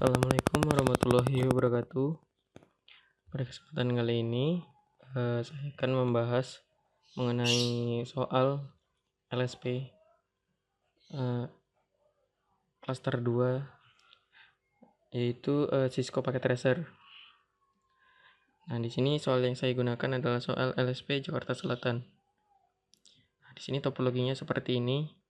Assalamualaikum warahmatullahi wabarakatuh. Pada kesempatan kali ini, saya akan membahas mengenai soal LSP Cluster 2, yaitu Cisco Packet Tracer. Nah, di sini soal yang saya gunakan adalah soal LSP Jakarta Selatan. Nah, di sini topologinya seperti ini.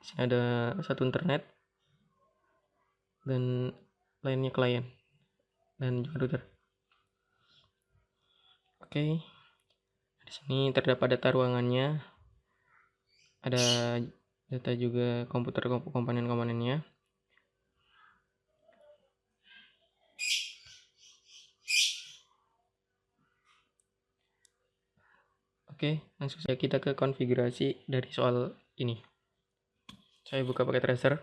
Di sini ada satu internet dan lainnya klien dan juga router. Oke. Di sini terdapat data ruangannya, ada data juga komputer komponen-komponennya. Oke, langsung saja kita ke konfigurasi dari soal ini. Saya buka pakai tracer.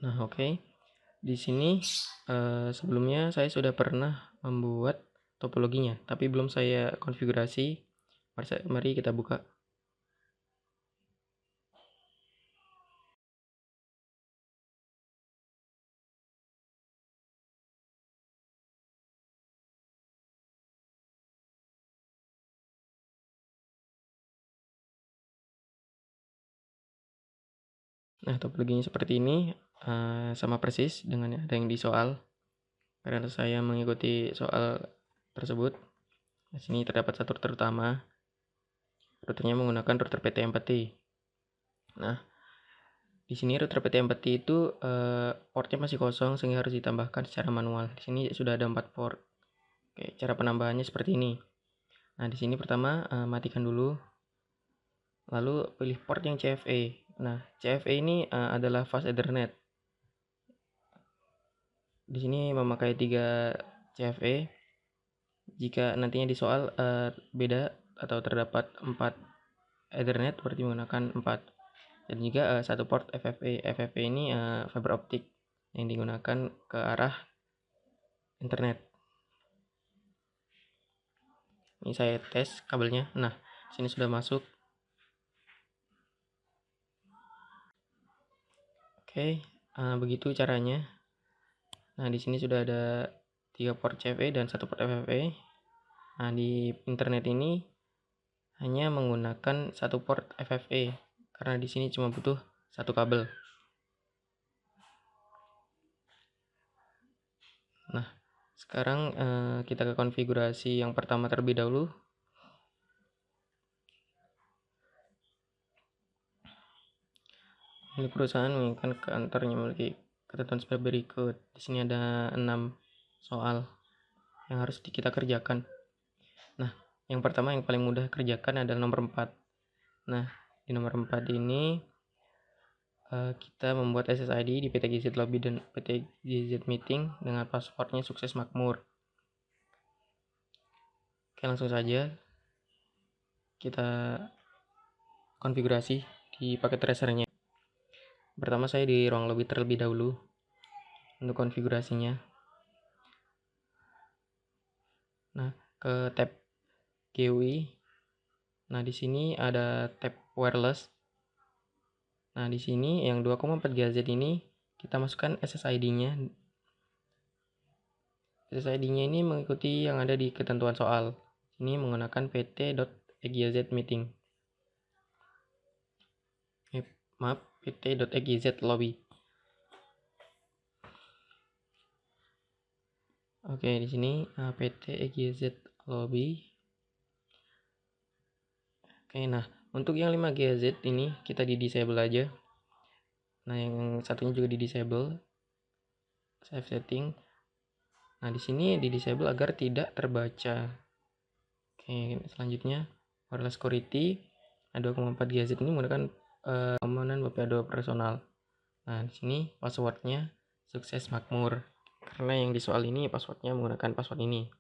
Nah, oke. Di sini sebelumnya saya sudah pernah membuat topologinya, tapi belum saya konfigurasi. Mari kita buka. Nah, topologinya seperti ini, sama persis dengan ada yang di soal. Karena saya mengikuti soal tersebut. Di sini terdapat satu router utama. Routernya menggunakan router PT Empathy. Nah, di sini router PT Empathy itu portnya masih kosong sehingga harus ditambahkan secara manual. Di sini sudah ada 4 port. Oke, cara penambahannya seperti ini. Nah, di sini pertama matikan dulu. Lalu pilih port yang CFA. Nah, CFA ini adalah fast Ethernet. Di sini memakai 3 CFA. Jika nantinya di soal beda atau terdapat 4 Ethernet, berarti menggunakan 4. Dan juga satu port FFA. FFA ini fiber optik yang digunakan ke arah internet. Ini saya tes kabelnya. Nah, sini sudah masuk. Oke, begitu caranya. Nah, di sini sudah ada 3 port CFA dan 1 port FFA. Nah, di internet ini hanya menggunakan 1 port FFA karena di sini cuma butuh 1 kabel. Nah, sekarang kita ke konfigurasi yang pertama terlebih dahulu. Ini perusahaan menginginkan kantornya memiliki ketentuan sebagai berikut. Di sini ada 6 soal yang harus kita kerjakan. Nah, yang pertama yang paling mudah kerjakan adalah nomor 4. Nah, di nomor 4 ini kita membuat SSID di PT GZ Lobby dan PT GZ Meeting dengan passwordnya sukses makmur. Oke, langsung saja kita konfigurasi di paket tracernya. Pertama saya di ruang lobby terlebih dahulu untuk konfigurasinya. Nah, ke tab GUI. Nah, di sini ada tab wireless. Nah, di sini yang 2,4 GHz ini kita masukkan SSID-nya. SSID-nya ini mengikuti yang ada di ketentuan soal. Ini menggunakan pt.egz meeting. Maaf, pt.egz lobby. Oke, di sini pt.egz lobby. Oke, nah untuk yang 5 GHz ini kita di disable aja. Nah, yang satunya juga di disable. Save setting. Nah, di sini di disable agar tidak terbaca. Oke, selanjutnya wireless security. Nah, 2,4 GHz ini menggunakan komponen BPA2 personal. Nah, di sini passwordnya sukses makmur. Karena yang di soal ini passwordnya menggunakan password ini.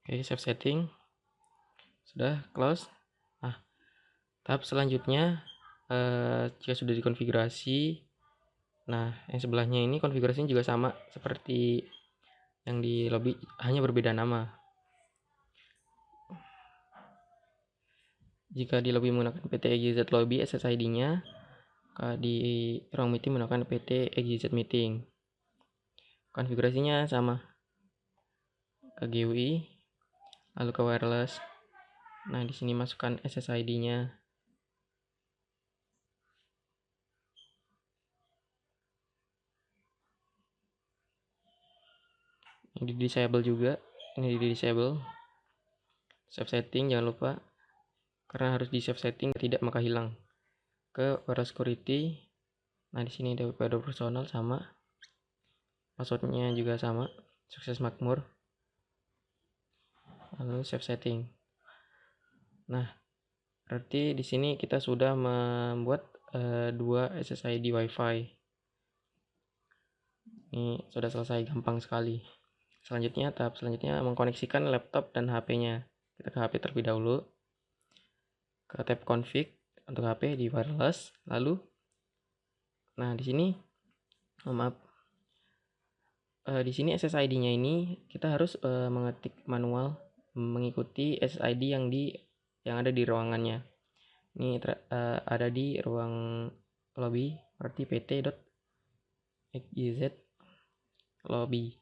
Oke, save setting. Sudah close. Nah, tahap selanjutnya Jika sudah dikonfigurasi, nah yang sebelahnya ini konfigurasinya juga sama seperti yang di lobby, hanya berbeda nama. Jika di lobby menggunakan PT XYZ Lobby SSID-nya, di ruang meeting menggunakan PT XYZ Meeting. Konfigurasinya sama ke GUI, lalu ke wireless. Nah, di sini masukkan SSID-nya. Ini di disable juga, ini di disable. Save setting jangan lupa, karena harus di save setting, tidak maka hilang. Ke wireless security. Nah, di sini ada WP2 personal sama. Passwordnya juga sama, sukses makmur. Lalu save setting. Nah, berarti di sini kita sudah membuat 2 SSID WiFi. Ini sudah selesai, gampang sekali. Tahap selanjutnya mengkoneksikan laptop dan HP-nya. Kita ke HP terlebih dahulu. Ke tab config untuk HP di wireless. Lalu, nah di sini, di sini SSID-nya ini kita harus mengetik manual mengikuti SSID yang ada di ruangannya. Ini ada di ruang lobby, berarti pt.xyz lobby.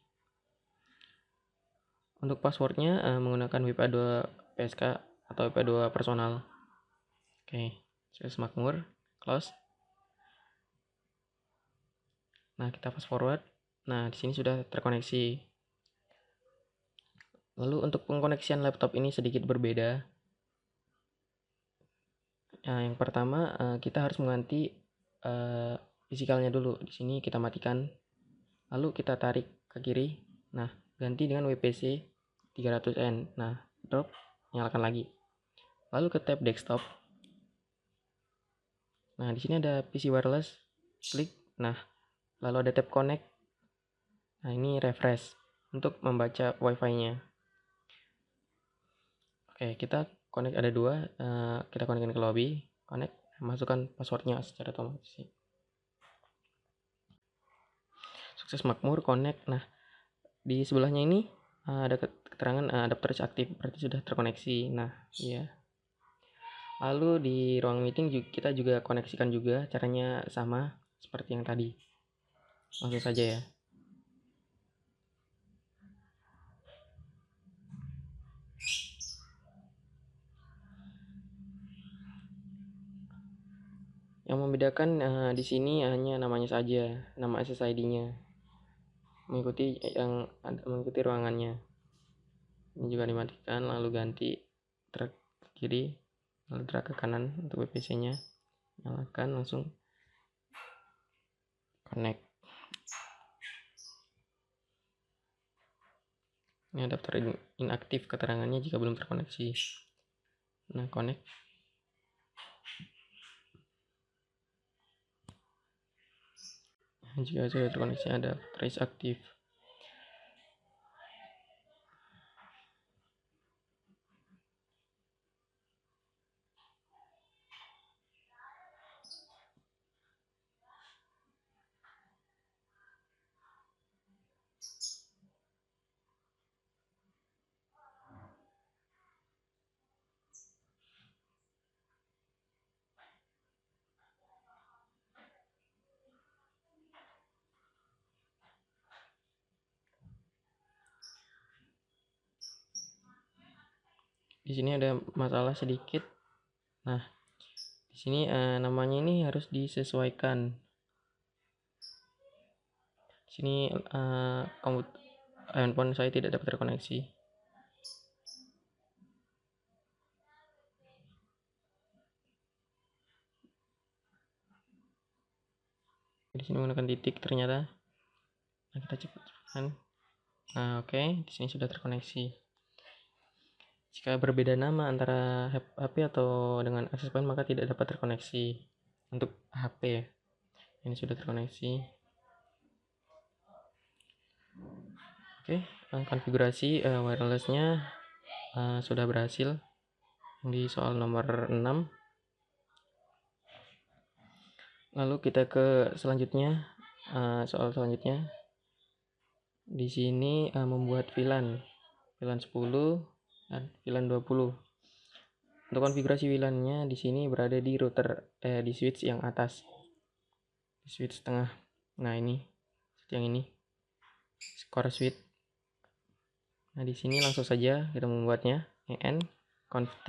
Untuk passwordnya menggunakan WPA2 PSK atau WPA2 personal. Oke, sukses makmur, close. Nah, kita fast forward. Nah, di sini sudah terkoneksi. Lalu untuk pengkoneksian laptop ini sedikit berbeda. Nah, yang pertama kita harus mengganti fisikalnya dulu. Di sini kita matikan. Lalu kita tarik ke kiri. Nah, ganti dengan WPC 300N. Nah, drop, nyalakan lagi. Lalu ke tab desktop. Nah, di sini ada PC wireless. Klik. Nah, lalu ada tab connect. Nah, ini refresh untuk membaca wifi-nya. Oke, kita connect, ada 2. Kita connect ke lobby. Connect, masukkan passwordnya secara otomatis. Sukses makmur, connect. Nah, di sebelahnya ini ada keterangan adapter aktif, berarti sudah terkoneksi. Nah, iya. Lalu di ruang meeting kita juga koneksikan juga, caranya sama seperti yang tadi. Langsung saja ya. Yang membedakan di sini hanya namanya saja, nama SSID-nya. Mengikuti ruangannya. Ini juga dimatikan, lalu ganti track kiri, lalu track ke kanan untuk WPC-nya. Nyalakan, langsung connect. Ini adapter inaktif keterangannya jika belum terkoneksi. Nah, connect. Jika sudah terkoneksi, ada trace aktif. Di sini ada masalah sedikit. Nah, di sini namanya ini harus disesuaikan. Di sini handphone saya tidak dapat terkoneksi. Di sini menggunakan titik ternyata. Nah, kita cepatkan. Nah, oke, di sini sudah terkoneksi. Jika berbeda nama antara HP atau dengan akses point, maka tidak dapat terkoneksi. Untuk HP, ini sudah terkoneksi. Oke, konfigurasi wirelessnya sudah berhasil di soal nomor 6. Lalu kita ke selanjutnya, soal selanjutnya. Di sini membuat VLAN 10 dan VLAN 20. Untuk konfigurasi VLAN-nya di sini berada di router di switch yang atas. Di switch tengah. Nah, ini yang ini. Core switch. Nah, di sini langsung saja kita membuatnya. En conft.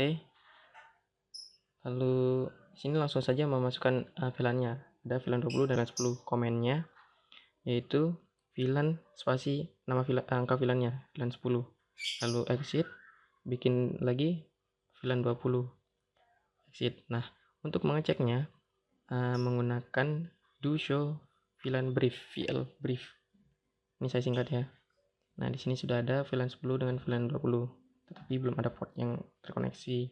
Lalu di sini langsung saja memasukkan VLAN-nya. Ada VLAN 20 dan VLAN 10. Komennya yaitu VLAN spasi nama VLAN, angka VLAN-nya, VLAN 10. Lalu exit, bikin lagi VLAN 20. Exit. Nah, untuk mengeceknya menggunakan do show VLAN brief, VL brief. Ini saya singkat ya. Nah, di sini sudah ada VLAN 10 dengan VLAN 20, tetapi belum ada port yang terkoneksi.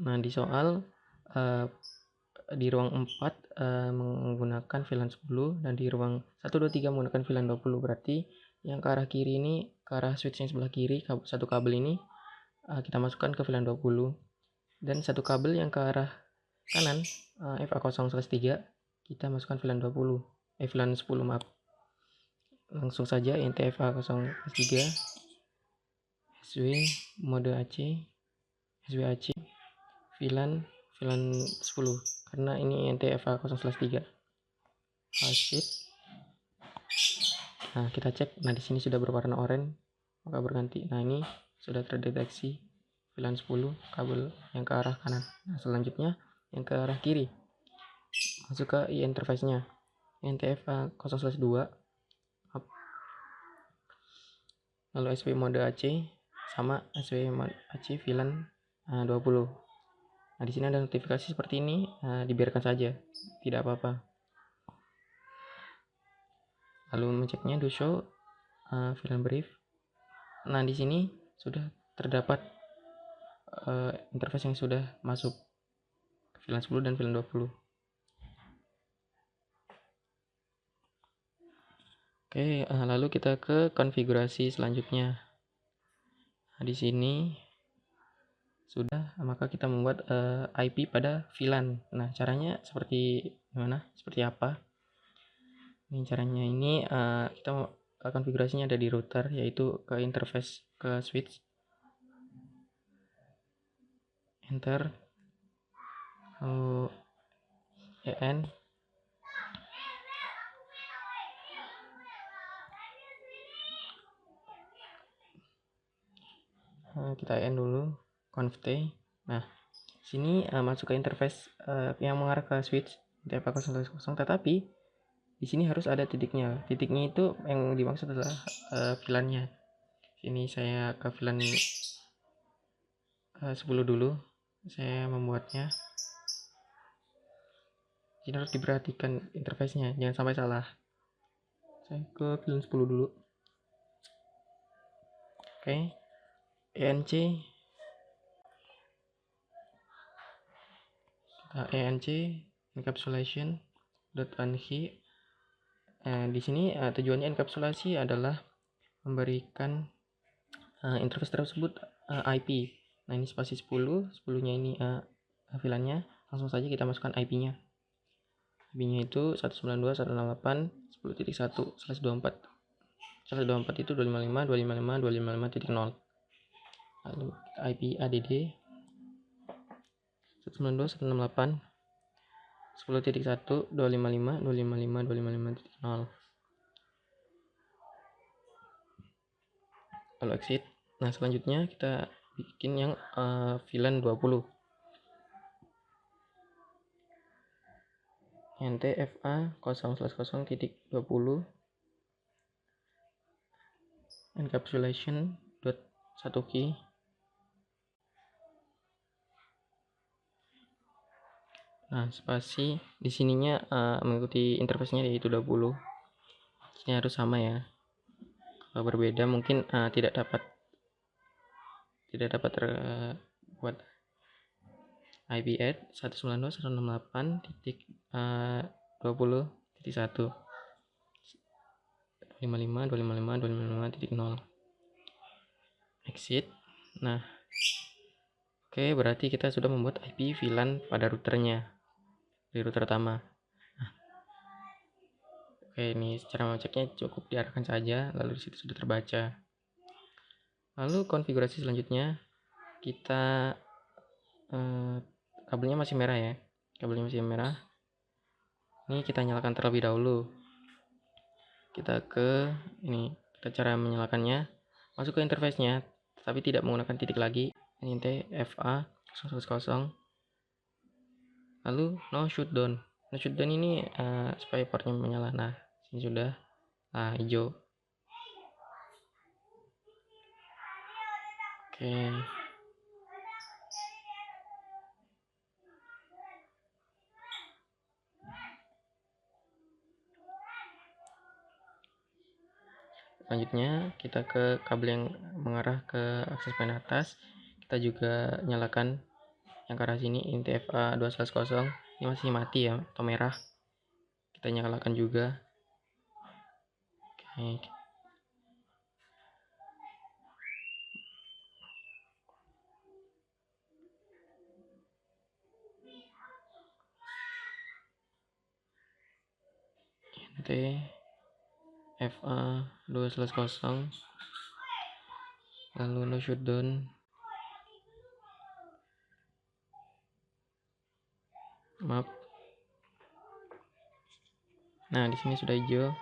Nah, di soal di ruang 4 menggunakan VLAN 10 dan di ruang 1, 2, 3 menggunakan VLAN 20. Berarti yang ke arah kiri ini, ke arah switch yang sebelah kiri, satu kabel ini kita masukkan ke VLAN 20. Dan satu kabel yang ke arah kanan, FA0/3, kita masukkan VLAN 20. VLAN 10, maaf. Langsung saja int FA0/3 SW mode AC SWAC VLAN 10 karena ini int FA0/3. Shift. Nah, kita cek. Nah, di sini sudah berwarna oranye, maka berganti. Nah, ini sudah terdeteksi VLAN 10 kabel yang ke arah kanan. Nah, selanjutnya yang ke arah kiri. Masuk ke interface-nya. NTFA0/2. Lalu SW mode AC sama SW mode AC VLAN 20. Nah, di sini ada notifikasi seperti ini, dibiarkan saja, tidak apa-apa. Lalu menceknya do show VLAN brief. Nah, di sini sudah terdapat interface yang sudah masuk VLAN 10 dan VLAN 20. Oke, lalu kita ke konfigurasi selanjutnya. Nah, di sini sudah, maka kita membuat IP pada VLAN. Nah, caranya seperti gimana? Seperti apa? Ini caranya ini kita konfigurasinya ada di router, yaitu ke interface ke switch. Enter. Lalu en. Kita en dulu, conft. Nah, sini masuk ke interface yang mengarah ke switch TF0/0, tetapi di sini harus ada titiknya. Titiknya itu yang dimaksud adalah VLAN-nya. Sini saya ke VLAN 10 dulu. Saya membuatnya. Ini harus diperhatikan interface-nya, jangan sampai salah. Saya ke VLAN 10 dulu. Oke. enc encapsulation .unhi. Di sini tujuannya enkapsulasi adalah memberikan interface tersebut IP. Nah, ini spasi 10, 10-nya ini VLAN-nya. Langsung saja kita masukkan IP-nya. IP-nya itu 192.168.10.1/24. 124 itu 255.255.255.0. Lalu IP add 192.168.10.1.255.255.255.0. Lalu exit. Nah, selanjutnya kita bikin yang VLAN 20. NTFA0/0.20 encapsulation .1 key. Nah, spasi di sininya mengikuti interface-nya yaitu 20. Ini harus sama ya. Kalau berbeda mungkin tidak dapat terbuat. IP add 192.168.20.1 255.255.255.0. Exit. Nah, Oke, berarti kita sudah membuat IP VLAN pada routernya di router utama. Oke, ini cara mengeceknya cukup diarahkan saja, lalu di situ sudah terbaca. Lalu konfigurasi selanjutnya kita kabelnya masih merah ya. Kabelnya masih merah. Ini kita nyalakan terlebih dahulu. Kita ke ini, kita cara menyalakannya. Masuk ke interface-nya, tapi tidak menggunakan titik lagi. Ini FA 010. Lalu no shutdown. No shutdown ini supaya portnya menyala. Nah, ini sudah hijau. Oke. Selanjutnya kita ke kabel yang mengarah ke akses point atas. Kita juga nyalakan yang ke arah sini, INTFA 210. Ini masih mati ya atau merah. Kita nyalakan juga. Oke. INTFA 210. Lalu no shutdown. Maaf. Nah, di sini sudah hijau.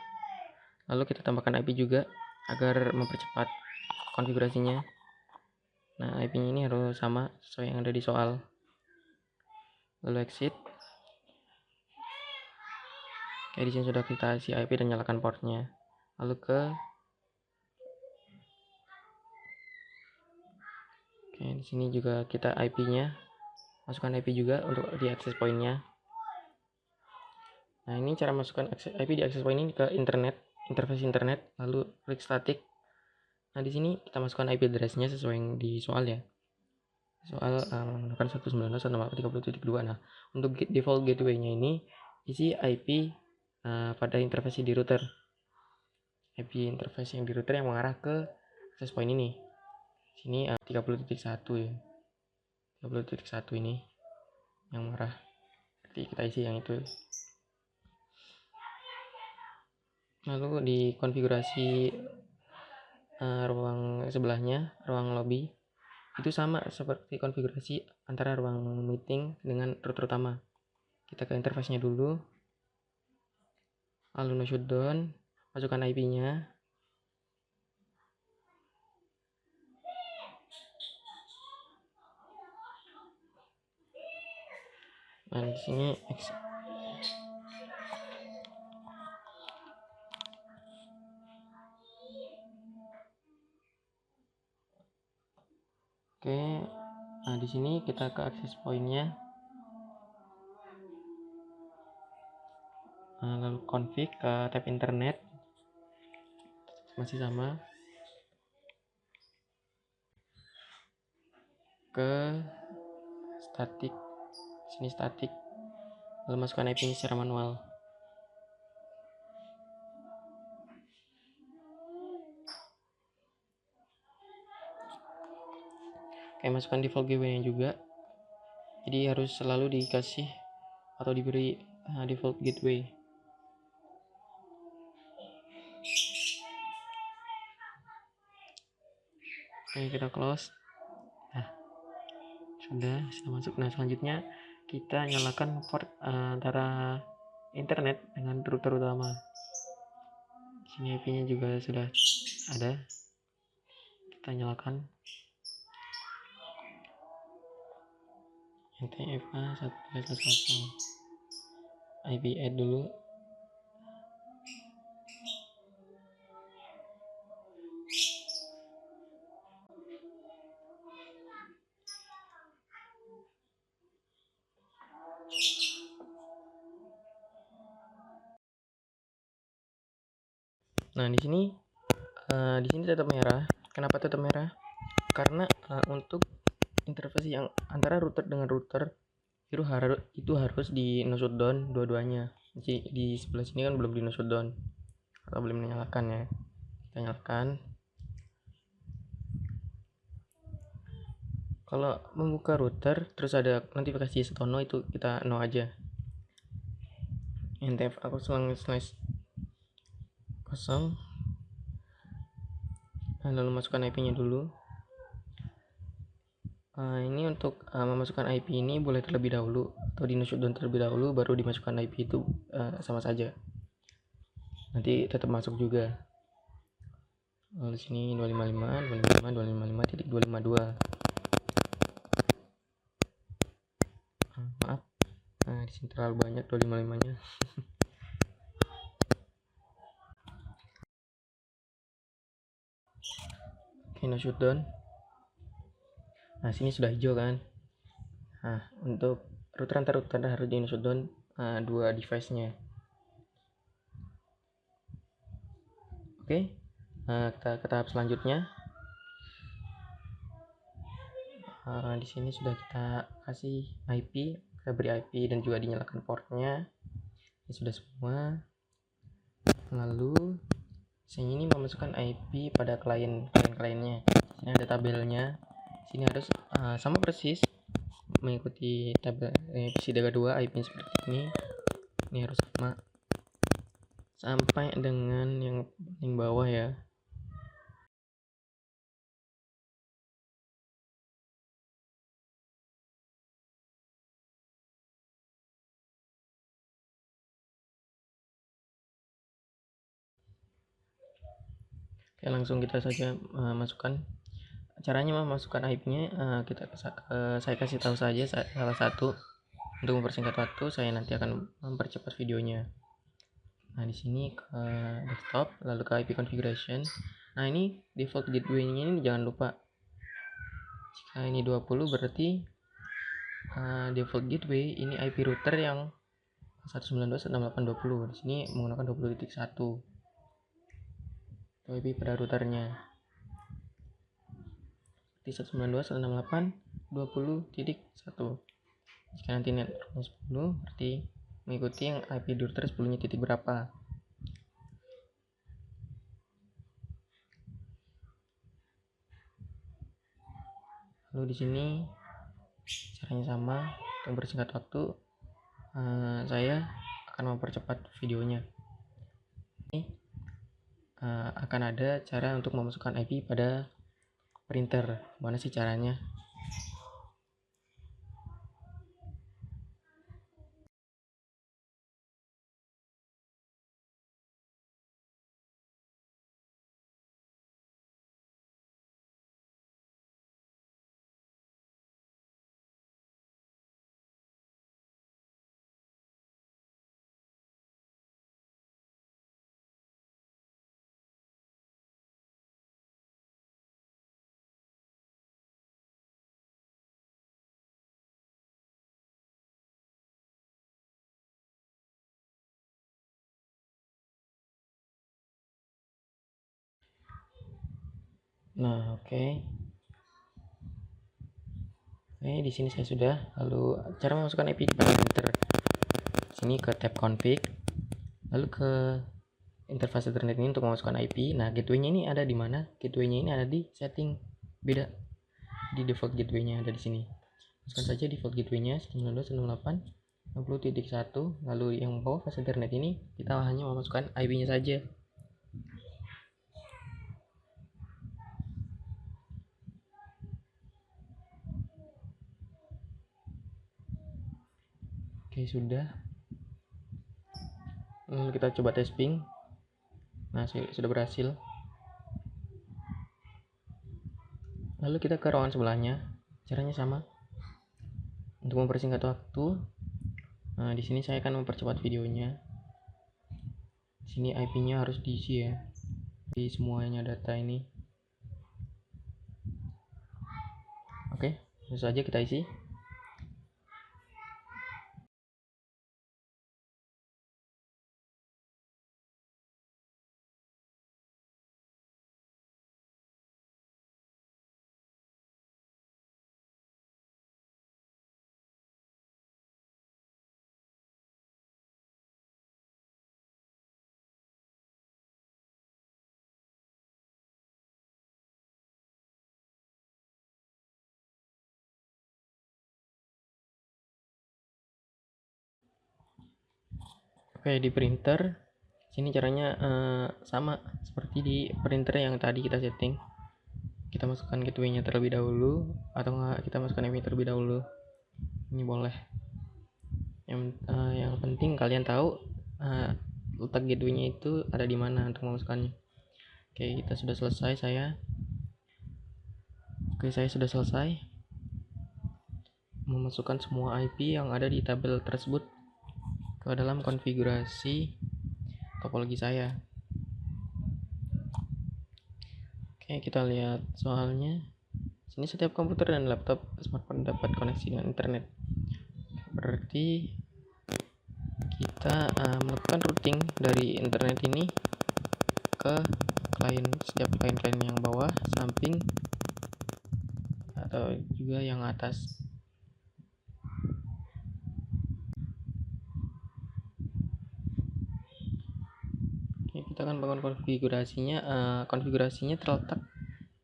Lalu kita tambahkan IP juga agar mempercepat konfigurasinya. Nah, IP-nya ini harus sama sesuai yang ada di soal. Lalu exit. Oke, di sini sudah kita isi IP dan nyalakan portnya. Lalu di sini juga kita IP-nya, masukkan IP juga untuk di access point-nya. Nah, ini cara masukkan IP di access point ini ke internet, interface internet, lalu klik static. Nah, di sini kita masukkan IP address-nya sesuai yang di soal ya. Soal menggunakan 192.168.30.2. Nah, untuk default gateway-nya ini isi IP pada interface di router. IP interface yang di router yang mengarah ke access point ini. Sini 30.1 ya. 30.1 ini yang mengarah. Jadi kita isi yang itu. Lalu di konfigurasi ruang sebelahnya, ruang lobby, itu sama seperti konfigurasi antara ruang meeting dengan router utama. Kita ke interface-nya dulu, lalu no shutdown, masukkan IP-nya. Nah, di sini Oke, nah di sini kita ke access point-nya, lalu config ke tab internet, masih sama, ke static, sini static, lalu masukkan IP-nya secara manual. Oke, masukkan default gateway-nya juga. Jadi harus selalu dikasih atau diberi default gateway. Oke, kita close. Nah, sudah masuk. Nah, selanjutnya kita nyalakan port antara internet dengan router utama. Di sini IP-nya juga sudah ada. Kita nyalakan. NTFA 1.1.1 IP add dulu. Nah, di sini tetap merah. Kenapa tetap merah? Karena untuk interface yang antara router dengan router itu harus di no shutdown dua-duanya. Jadi di sebelah sini kan belum di no shutdown atau belum menyalakan ya. Kita nyalakan. Kalau membuka router terus ada notifikasi yes atau no, itu kita no aja. ntf aku /0, lalu masukkan IP-nya dulu. Ini untuk memasukkan IP ini boleh terlebih dahulu atau di shutdown terlebih dahulu baru dimasukkan IP itu, sama saja, nanti tetap masuk juga. Lalu sini 255.255.252. Maaf, di sini terlalu banyak 255-nya. Oke, no shutdown. Nah, sini sudah hijau kan. Nah, untuk router antar router harus di no shutdown 2 device-nya. Oke, kita ke tahap selanjutnya. Di sini sudah kita kasih IP, kita beri IP dan juga dinyalakan portnya. Ini sudah semua. Lalu sini ini memasukkan IP pada kliennya. Ini ada tabelnya. Sini harus sama persis mengikuti tabel episode 2 IP-nya seperti ini. Ini harus sama sampai dengan yang paling bawah ya. Oke, langsung kita saja masukkan. Caranya memasukkan IP-nya, saya kasih tahu saja salah satu. Untuk mempersingkat waktu, saya nanti akan mempercepat videonya. Nah, di sini ke desktop, lalu ke IP configuration. Nah, ini default gateway-nya ini jangan lupa. Jika ini 20 berarti default gateway ini IP router yang 192.168.20. Di sini menggunakan 20.1. IP pada routernya. Di 192.168.20.1. Jika nanti networknya 10 berarti mengikuti yang IP router 10-nya titik berapa. Lalu di sini caranya sama. Untuk bersingkat waktu, saya akan mempercepat videonya. Ini akan ada cara untuk memasukkan IP pada printer. Mana sih caranya? Nah, oke. Di sini saya sudah. Lalu cara memasukkan IP pada printer. Sini ke tab config. Lalu ke interface Ethernet ini untuk memasukkan IP. Nah, gateway-nya ini ada di mana? Gateway-nya ini ada di setting. Beda. Di default gateway-nya ada di sini. Masukkan saja default gateway-nya 192.168.60.1. Lalu yang bawah fase Ethernet ini kita hanya memasukkan IP-nya saja. Oke, sudah. Lalu kita coba tes ping. Nah, sudah berhasil. Lalu kita ke ruangan sebelahnya. Caranya sama. Untuk mempersingkat waktu, di sini saya akan mempercepat videonya. Di sini IP-nya harus diisi ya. Di semuanya data ini. Oke, langsung saja kita isi. Oke, di printer sini caranya sama seperti di printer yang tadi kita setting. Kita masukkan gateway-nya terlebih dahulu, atau enggak kita masukkan IP terlebih dahulu. Ini boleh. Yang penting kalian tahu letak gateway-nya itu ada di mana untuk memasukkannya. Oke, kita sudah selesai. Saya sudah selesai memasukkan semua IP yang ada di tabel tersebut ke dalam konfigurasi topologi saya. Oke, kita lihat soalnya. Sini setiap komputer dan laptop smartphone dapat koneksi dengan internet. Berarti kita melakukan routing dari internet ini ke setiap klien yang bawah, samping, atau juga yang atas. Oke, kita akan bangun konfigurasinya. Konfigurasinya terletak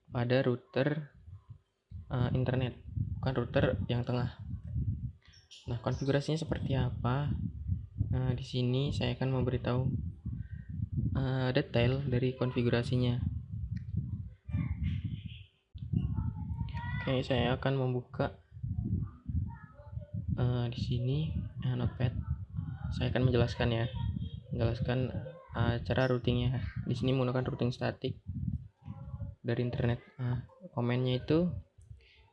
pada router internet, bukan router yang tengah. Nah, konfigurasinya seperti apa? Di sini saya akan memberitahu detail dari konfigurasinya. Oke, saya akan membuka di sini notepad. Saya akan menjelaskan cara routingnya. Di sini menggunakan routing statik dari internet. Komennya itu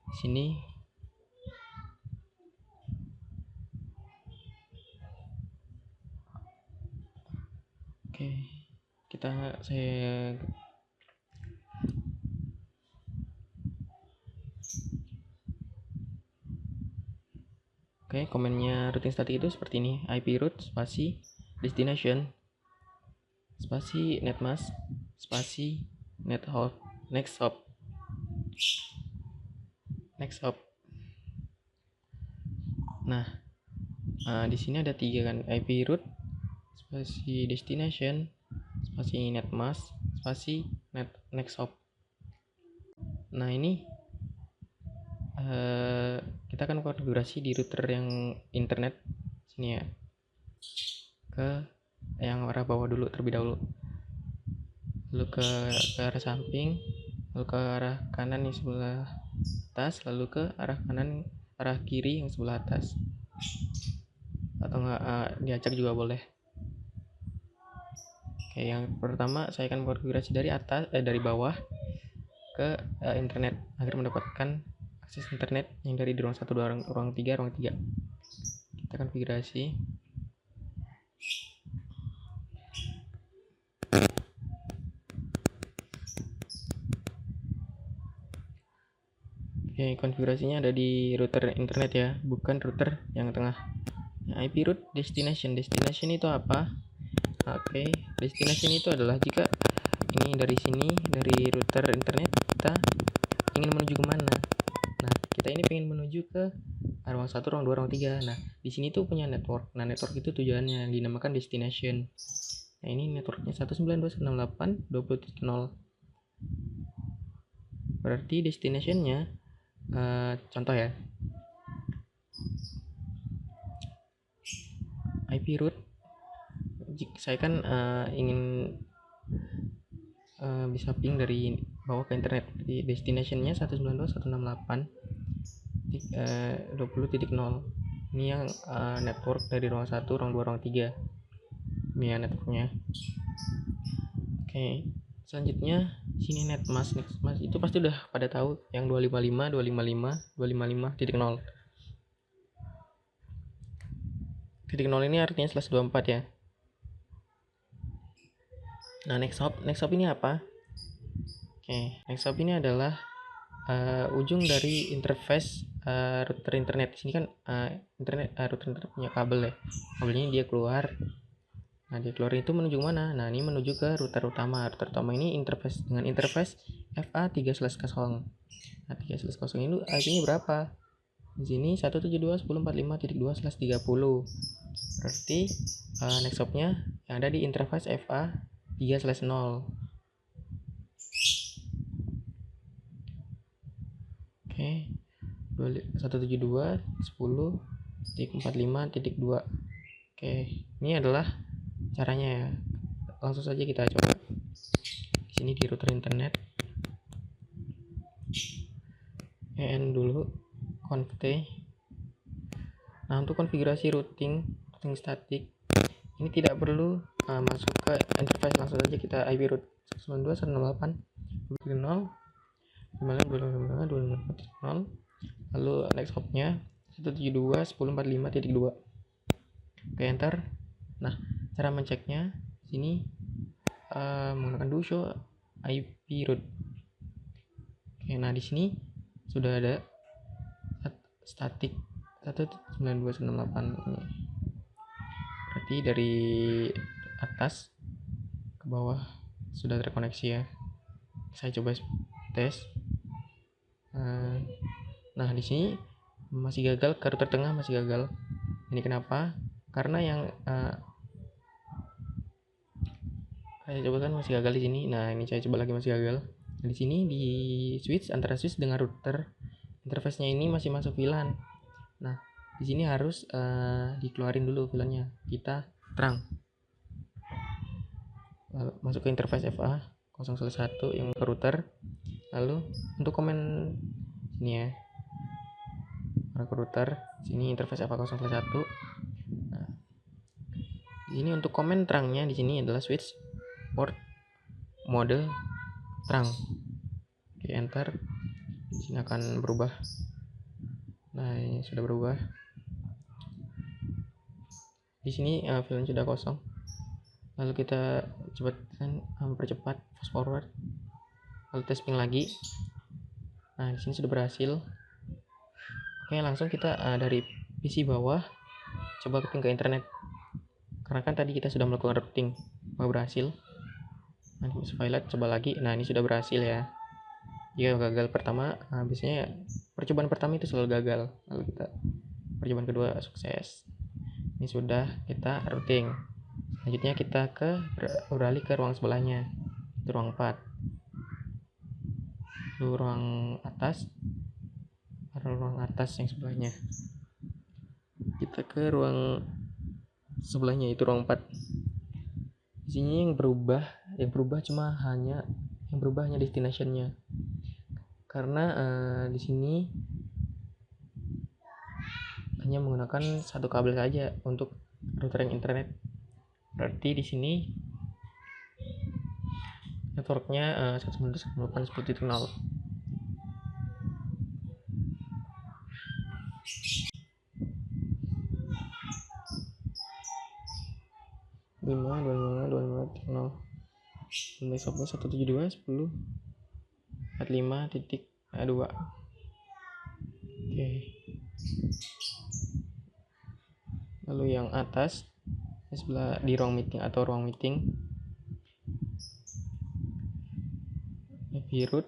di sini. Oke, komennya routing statik itu seperti ini: IP root spasi destination spasi netmask spasi next hop. Nah, di sini ada 3 kan: IP root spasi destination spasi netmask spasi next hop. Nah, ini kita akan konfigurasi di router yang internet sini ya, ke yang arah bawah dulu terlebih dahulu, lalu ke arah samping, lalu ke arah kanan yang sebelah atas, lalu ke arah kiri yang sebelah atas, atau enggak diacak juga boleh. Oke, yang pertama saya akan konfigurasi dari bawah ke internet agar mendapatkan akses internet yang dari ruang 1, ruang 3. Kita konfigurasi. Oke, konfigurasinya ada di router internet ya, bukan router yang tengah. Nah, IP root destination itu apa? Oke, destination itu adalah jika ini dari sini, dari router internet, kita ingin menuju kemana. Nah, kita ini pengen menuju ke ruang 1, ruang 2, ruang 3. Nah, di sini tuh punya network. Nah, network itu tujuannya dinamakan destination. Nah, ini networknya 192.168.20.0. Berarti destinationnya contoh ya, IP root. Saya kan ingin bisa ping dari bawah ke internet. Di destinationnya 192.168.20.0. Ini yang network dari ruang 1, ruang 2, ruang 3. Ini ya networknya. Oke, selanjutnya sini netmask itu pasti udah pada tahu yang 255.255.255.0. Titik 0 ini artinya /24 ya. Nah, next hop ini apa? Oke, next hop ini adalah ujung dari interface router internet. Di sini kan router internet punya kabel ya. Kabelnya dia keluar. Nah, dia keluar itu menuju mana? Nah, ini menuju ke router utama. Router utama ini dengan interface FA3/0. Nah, 3/0 ini IP-nya berapa? Di sini 172.145.2/30. Berarti next hop-nya yang ada di interface FA3/0. Oke, 172.10.45.2. Oke, ini adalah caranya ya. Langsung saja kita coba. Di sini di router internet, en dulu conft. Nah, untuk konfigurasi routing statik ini tidak perlu masuk ke interface, langsung saja kita IP root 192.168.0.0 lalu next hopnya 172.10.45.2. Oke, enter. Nah, cara menceknya sini menggunakan do show IP root. Oke, nah di sini sudah ada statik 192.168 ini. Berarti dari atas ke bawah sudah terkoneksi ya. Saya coba tes. Nah, di sini masih gagal, ke router tengah masih gagal. Ini kenapa? Karena yang saya coba kan masih gagal di sini. Nah, ini saya coba lagi masih gagal. Nah, di sini di switch antara switch dengan router, interface-nya ini masih masuk VLAN. Nah, di sini harus dikeluarin dulu VLAN-nya. Kita terang. Lalu masuk ke interface FA 001 yang ke router. Lalu untuk komen sini ya. Ke router, sini interface FA 001. Nah, di sini untuk komen terangnya di sini adalah switch port mode terang. Oke, enter. Di sini akan berubah. Nah, ini sudah berubah. Di sini VLAN sudah kosong. Lalu kita coba percepat fast forward. Lalu tes ping lagi. Nah, di sini sudah berhasil. Oke, langsung kita dari PC bawah coba ping ke internet. Karena kan tadi kita sudah melakukan routing, berhasil. Nah, pilot coba lagi. Nah, ini sudah berhasil ya. Jika gagal pertama, biasanya percobaan pertama itu selalu gagal. Lalu kita percobaan kedua sukses. Ini sudah kita routing. Selanjutnya kita beralih ke ruang sebelahnya, itu ruang 4. Lalu ruang atas yang sebelahnya. Kita ke ruang sebelahnya, itu ruang 4. Di sini yang berubah hanya destination-nya. Karena di sini hanya menggunakan satu kabel saja untuk router internet. Berarti di sini networknya 192.168.10.0. Next hopnya 172.10.45.2. Oke. Lalu yang atas sebelah di ruang meeting IP root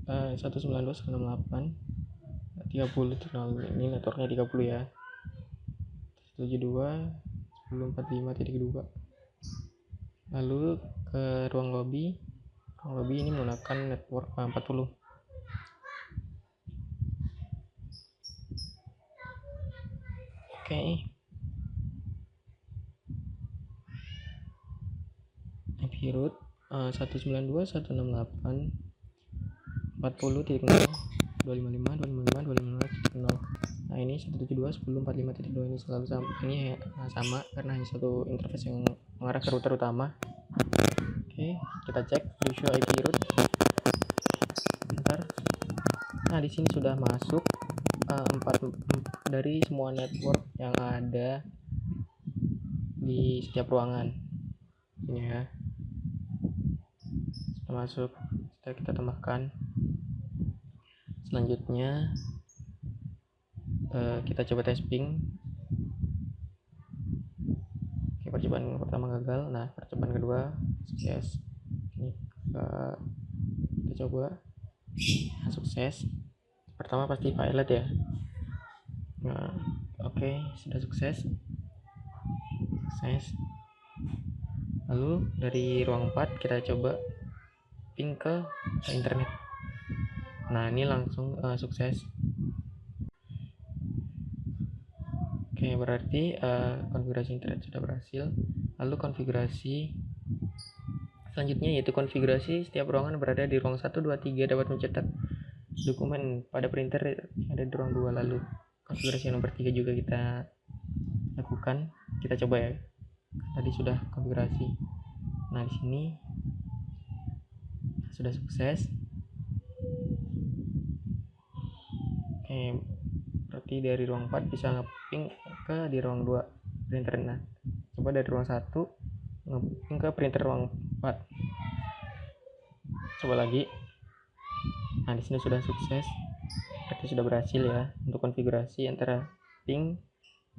192.168.30. Ini networknya 30 ya. 172.10.45.2. Lalu ke ruang lobby ini menggunakan network 40. Oke. IP root 192.168.40.0.255.255.255.0. Nah, ini 172.10.45.2 ini selalu sama. Ini sama karena hanya satu interface yang mengarah ke router utama. Oke, kita cek show IP root. Bentar. Nah, di sini sudah masuk 4 dari semua network yang ada di setiap ruangan. Ini ya. Sudah masuk. Kita tambahkan. Selanjutnya kita coba tes ping. Oke, percobaan pertama gagal. Nah, percobaan kedua sukses. Ini kita coba. Nah, sukses. Pertama pasti pilot ya. Nah, oke, sudah sukses. Lalu dari ruang 4 kita coba ping ke internet. Nah, ini langsung sukses. Oke, Oke, berarti konfigurasi internet sudah berhasil. Lalu konfigurasi selanjutnya yaitu konfigurasi setiap ruangan berada di ruang 1, 2, 3 dapat mencetak dokumen pada printer yang ada di ruang 2. Lalu konfigurasi nomor 3 juga kita lakukan. Kita coba ya. Tadi sudah konfigurasi. Nah, di sini sudah sukses. Oke, berarti dari ruang 4 bisa ngeping ke di ruang 2 printer. Nah, coba dari ruang 1 ngeping ke printer ruang 4. Coba lagi. Nah, di sini sudah sukses. Berarti sudah berhasil ya untuk konfigurasi antara ping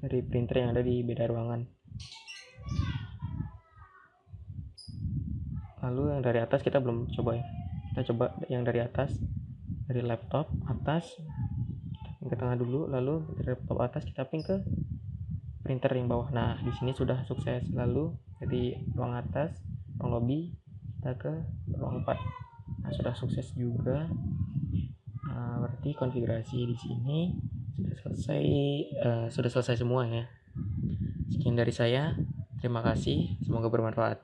dari printer yang ada di beda ruangan. Lalu yang dari atas kita belum coba ya. Kita coba yang dari atas, dari laptop atas, ping ke tengah dulu, lalu dari laptop atas kita ping ke printer yang bawah. Nah, di sini sudah sukses. Lalu dari ruang atas, ruang lobby, kita ke ruang 4. Nah, sudah sukses juga. Nah, berarti konfigurasi di sini sudah selesai semua ya. Sekian dari saya. Terima kasih. Semoga bermanfaat.